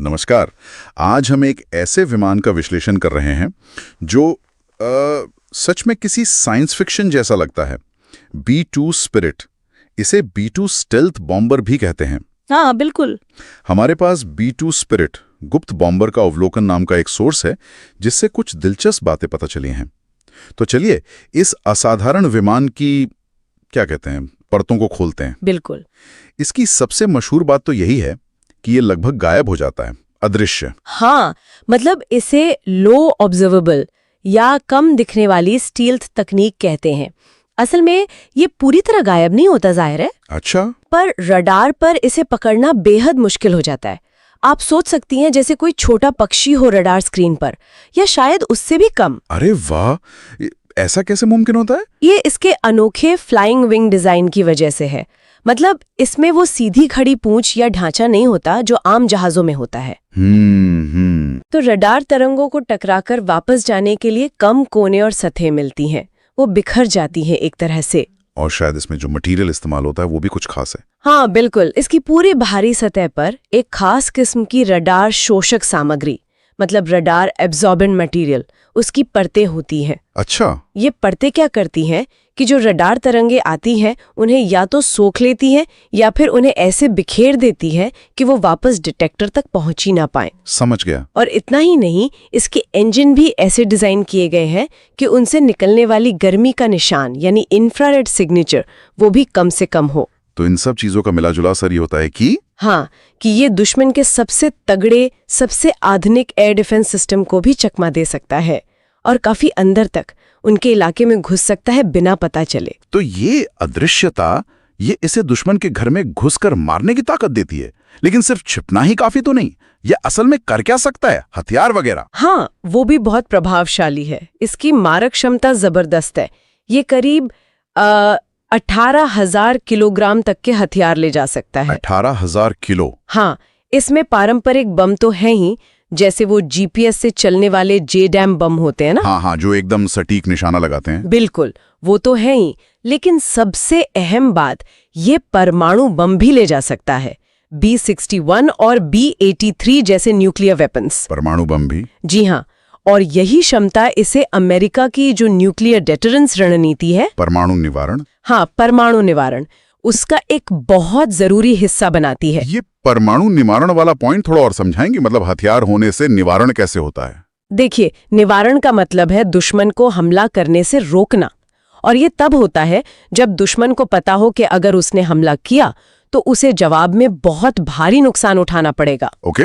नमस्कार। आज हम एक ऐसे विमान का विश्लेषण कर रहे हैं जो सच में किसी साइंस फिक्शन जैसा लगता है। B-2 स्पिरिट, इसे B-2 स्टेल्थ बॉम्बर भी कहते हैं। हाँ बिल्कुल। हमारे पास B-2 स्पिरिट गुप्त बॉम्बर का अवलोकन नाम का एक सोर्स है जिससे कुछ दिलचस्प बातें पता चली हैं। तो चलिए इस असाधारण विमान की क्या कहते हैं परतों को खोलते हैं। बिल्कुल। इसकी सबसे मशहूर बात तो यही है कि ये लगभग गायब हो जाता है, अदृश्य। हाँ, मतलब इसे लो ऑब्जर्वेबल या कम दिखने वाली स्टील्थ तकनीक कहते हैं। असल में ये पूरी तरह गायब नहीं होता, जाहिर है। अच्छा। पर रडार पर इसे पकड़ना बेहद मुश्किल हो जाता है। आप सोच सकती हैं जैसे कोई छोटा पक्षी हो रडार स्क्रीन पर, या शायद उससे भी कम। अरे वाह, ऐसा कैसे मुमकिन होता है? ये इसके अनोखे फ्लाइंग विंग डिजाइन की वजह से है। मतलब इसमें वो सीधी खड़ी पूंछ या ढांचा नहीं होता जो आम जहाजों में होता है। तो रडार तरंगों को टकराकर वापस जाने के लिए कम कोने और सतहें मिलती हैं। वो बिखर जाती हैं एक तरह से। और शायद इसमें जो मटेरियल इस्तेमाल होता है वो भी कुछ खास है। हाँ बिल्कुल। इसकी पूरी बाहरी सतह पर एक खास किस्म की रडार शोषक सामग्री, मतलब रडार एब्जॉर्बेंट मटेरियल, उसकी परतें होती हैं। अच्छा। ये परतें क्या करती हैं कि जो रडार तरंगे आती हैं उन्हें या तो सोख लेती हैं या फिर उन्हें ऐसे बिखेर देती हैं कि वो वापस डिटेक्टर तक पहुंच ही ना पाएं। समझ गया। और इतना ही नहीं, इसके इंजन भी ऐसे डिजाइन किए गए हैं कि उनसे निकलने वाली गर्मी का निशान यानी इंफ्रारेड सिग्नेचर वो भी कम से कम हो। तो इन सब चीजों का मिला जुला असर ये होता है कि हाँ, कि ये दुश्मन के सबसे तगड़े, सबसे आधुनिक एयर डिफेंस सिस्टम को भी चकमा दे सकता है और काफी अंदर तक उनके इलाके में घुस सकता है बिना पता चले। तो ये अदृश्यता, ये इसे दुश्मन के घर में घुसकर मारने की ताकत देती है। लेकिन सिर्फ छिपना ही काफी तो नहीं, ये असल में कर क्या सकता है? हथियार वगैरह? हाँ, वो भी बहुत प्रभावशाली है। इसकी मारक क्षमता जबरदस्त है। ये करीब 18,000 किलोग्राम तक के हथियार ले जा सकता है। 18,000 किलो? हाँ, इसमें पारंपरिक बम तो है ही, जैसे वो जीपीएस से चलने वाले JDAM बम होते हैं ना। हाँ, जो एकदम सटीक निशाना लगाते हैं। बिल्कुल, वो तो है ही। लेकिन सबसे अहम बात, ये परमाणु बम भी ले जा सकता है। B-61 और B-83 जैसे न्यूक्लियर वेपन्स। परमाणु बम भी? जी हाँ। और यही क्षमता इसे अमेरिका की जो न्यूक्लियर डेटरेंस रणनीति है, परमाणु निवारण, हाँ परमाणु निवारण, उसका एक बहुत जरूरी हिस्सा बनाती है। ये परमाणु निवारण वाला पॉइंट थोड़ा और समझाएंगे? मतलब हथियार होने से निवारण कैसे होता है? देखिए, निवारण का मतलब है दुश्मन को हमला करने से रोकना। और ये तब होता है जब दुश्मन को पता हो कि अगर उसने हमला किया तो उसे जवाब में बहुत भारी नुकसान उठाना पड़ेगा। ओके।